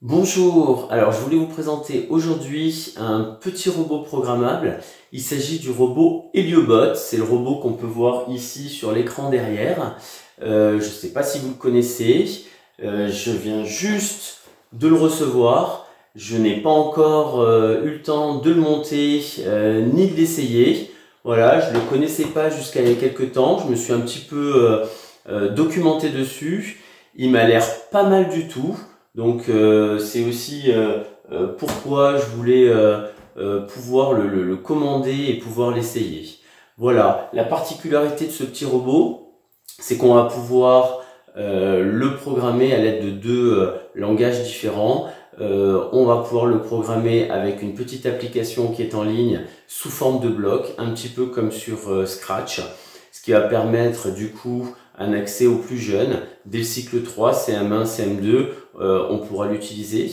Bonjour, alors je voulais vous présenter aujourd'hui un petit robot programmable. Il s'agit du robot Heliobot, c'est le robot qu'on peut voir ici sur l'écran derrière. Je ne sais pas si vous le connaissez, je viens juste de le recevoir. Je n'ai pas encore eu le temps de le monter ni de l'essayer. Voilà, je ne le connaissais pas jusqu'à il y a quelques temps, je me suis un petit peu documenté dessus. Il m'a l'air pas mal du tout. Donc c'est aussi pourquoi je voulais pouvoir le commander et pouvoir l'essayer. Voilà, la particularité de ce petit robot, c'est qu'on va pouvoir le programmer à l'aide de deux langages différents. On va pouvoir le programmer avec une petite application qui est en ligne sous forme de bloc, un petit peu comme sur Scratch, ce qui va permettre du coup un accès aux plus jeunes. Dès le cycle 3, CM1, CM2, on pourra l'utiliser.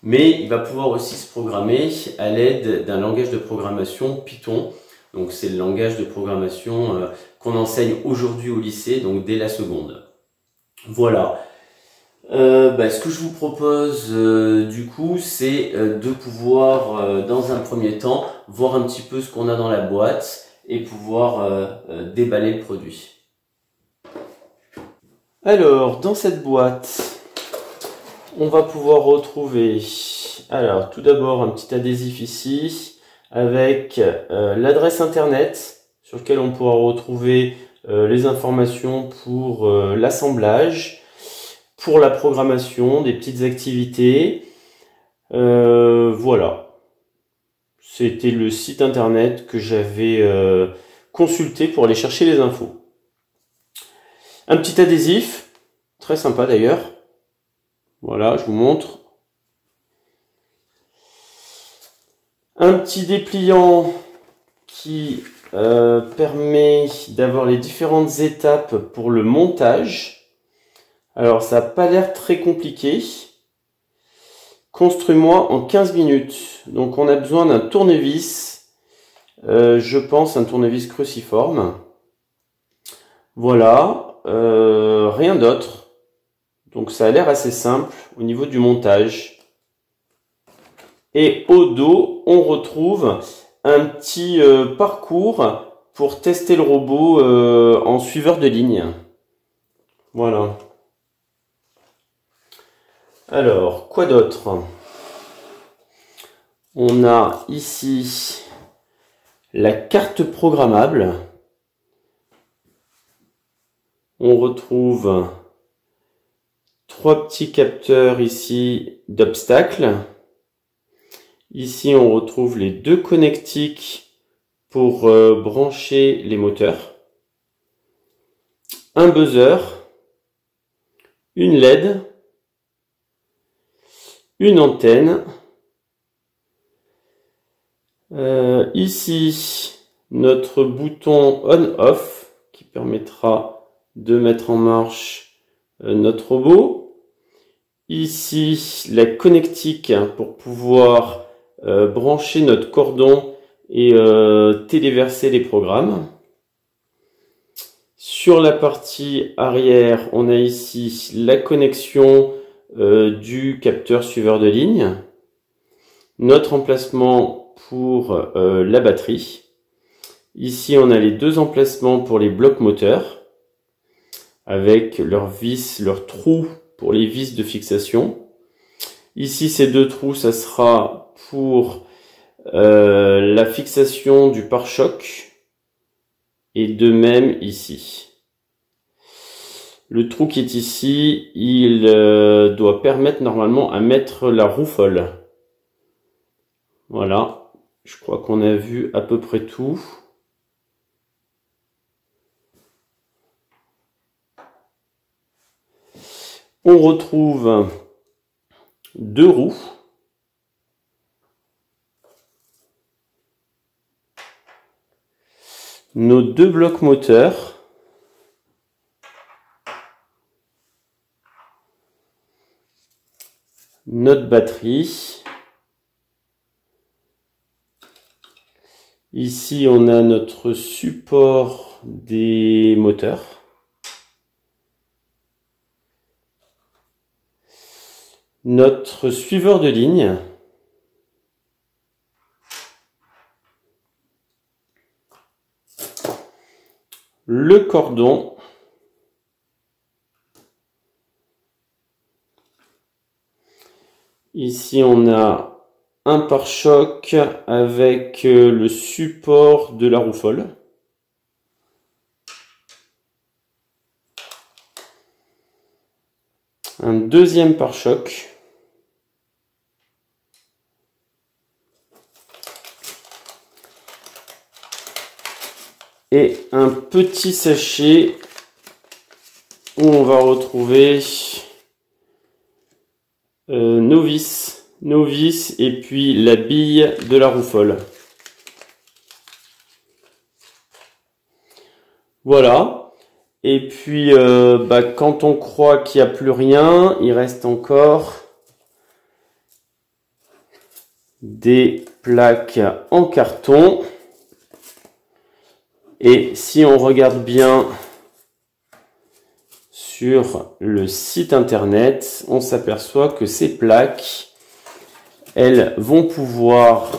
Mais il va pouvoir aussi se programmer à l'aide d'un langage de programmation Python. Donc c'est le langage de programmation qu'on enseigne aujourd'hui au lycée, donc dès la seconde. Voilà. Ce que je vous propose du coup, c'est de pouvoir, dans un premier temps, voir un petit peu ce qu'on a dans la boîte et pouvoir déballer le produit. Alors, dans cette boîte, on va pouvoir retrouver, alors tout d'abord un petit adhésif ici avec l'adresse internet sur lequel on pourra retrouver les informations pour l'assemblage, pour la programmation, des petites activités. Voilà, c'était le site internet que j'avais consulté pour aller chercher les infos. Un petit adhésif, très sympa d'ailleurs. Voilà, je vous montre. Un petit dépliant qui permet d'avoir les différentes étapes pour le montage. Alors, ça n'a pas l'air très compliqué. Construis-moi en 15 minutes. Donc, on a besoin d'un tournevis. Je pense un tournevis cruciforme. Voilà. Rien d'autre. Donc ça a l'air assez simple au niveau du montage. Et au dos, on retrouve un petit parcours pour tester le robot en suiveur de ligne. Voilà. Alors, quoi d'autre? On a ici la carte programmable. On retrouve trois petits capteurs ici d'obstacles. Ici, on retrouve les deux connectiques pour brancher les moteurs. Un buzzer, une LED, une antenne. Ici, notre bouton on-off qui permettra de mettre en marche notre robot. Ici, la connectique pour pouvoir brancher notre cordon et téléverser les programmes. Sur la partie arrière, on a ici la connexion du capteur suiveur de ligne, notre emplacement pour la batterie. Ici, on a les deux emplacements pour les blocs moteurs, avec leurs vis, leurs trous pour les vis de fixation. Ici, ces deux trous, ça sera pour la fixation du pare-choc. Et de même ici. Le trou qui est ici, il doit permettre normalement à mettre la roue folle. Voilà, je crois qu'on a vu à peu près tout. On retrouve deux roues. Nos deux blocs moteurs. Notre batterie. Ici, on a notre support des moteurs. notre suiveur de ligne. Le cordon. Ici, on a un pare-choc avec le support de la roue folle. Un deuxième pare-choc. Et un petit sachet où on va retrouver nos vis et puis la bille de la roue folle. Voilà. Et puis quand on croit qu'il n'y a plus rien, il reste encore des plaques en carton. Et si on regarde bien sur le site internet, on s'aperçoit que ces plaques, elles vont pouvoir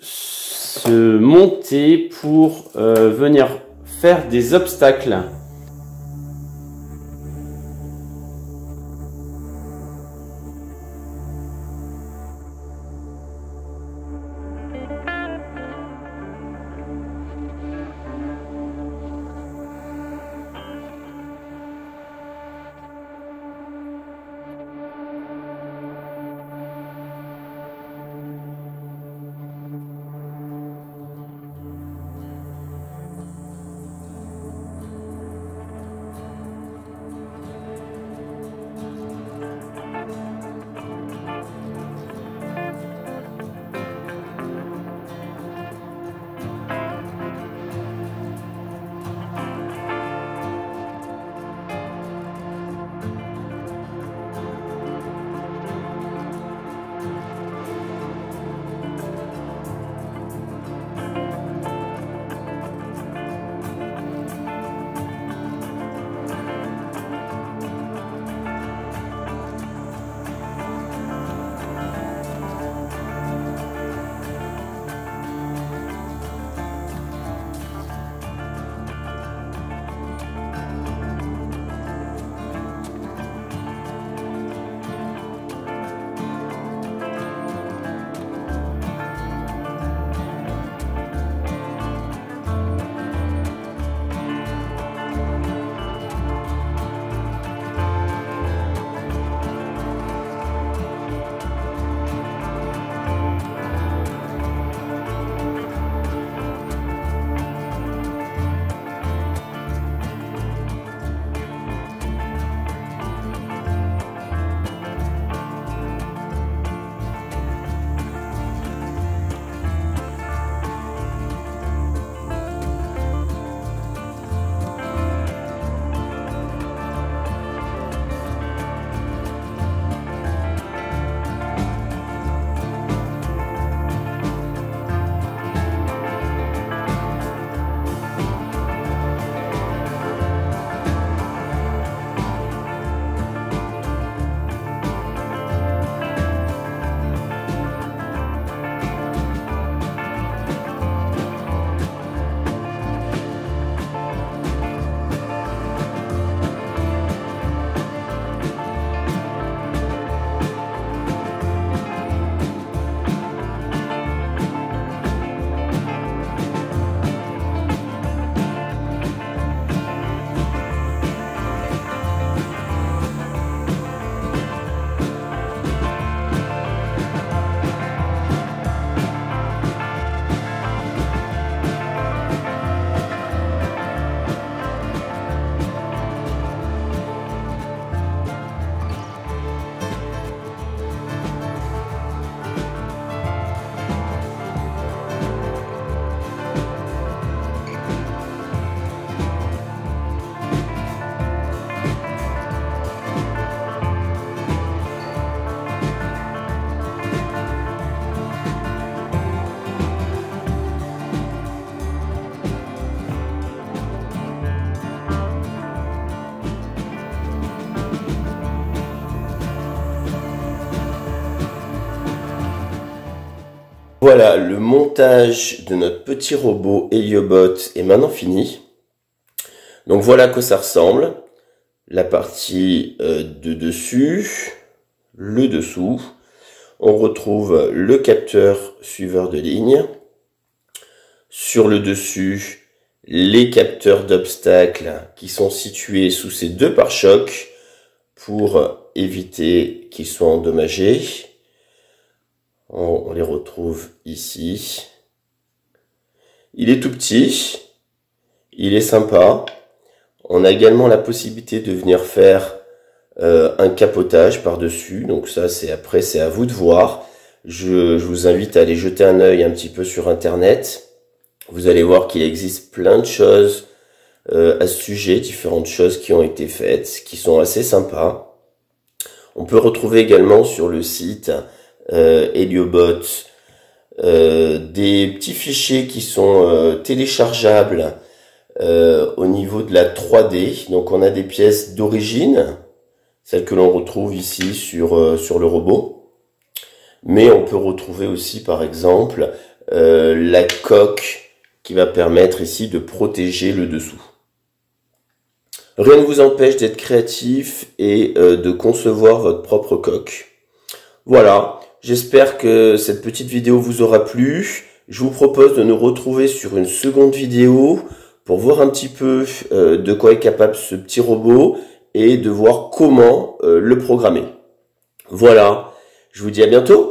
se monter pour venir faire des obstacles. Voilà, le montage de notre petit robot Heliobot est maintenant fini. Donc voilà à quoi ça ressemble. La partie de dessus, le dessous. On retrouve le capteur suiveur de ligne. Sur le dessus, les capteurs d'obstacles qui sont situés sous ces deux pare-chocs pour éviter qu'ils soient endommagés. On les retrouve ici. Il est tout petit, il est sympa. On a également la possibilité de venir faire un capotage par-dessus. Donc ça, c'est à vous de voir. Je vous invite à aller jeter un œil un petit peu sur Internet. Vous allez voir qu'il existe plein de choses à ce sujet, différentes choses qui ont été faites, qui sont assez sympas. On peut retrouver également sur le site Heliobot des petits fichiers qui sont téléchargeables au niveau de la 3D. Donc on a des pièces d'origine, celles que l'on retrouve ici sur le robot, mais on peut retrouver aussi par exemple la coque qui va permettre ici de protéger le dessous. Rien ne vous empêche d'être créatif et de concevoir votre propre coque. Voilà, j'espère que cette petite vidéo vous aura plu. Je vous propose de nous retrouver sur une seconde vidéo pour voir un petit peu de quoi est capable ce petit robot et de voir comment le programmer. Voilà, je vous dis à bientôt.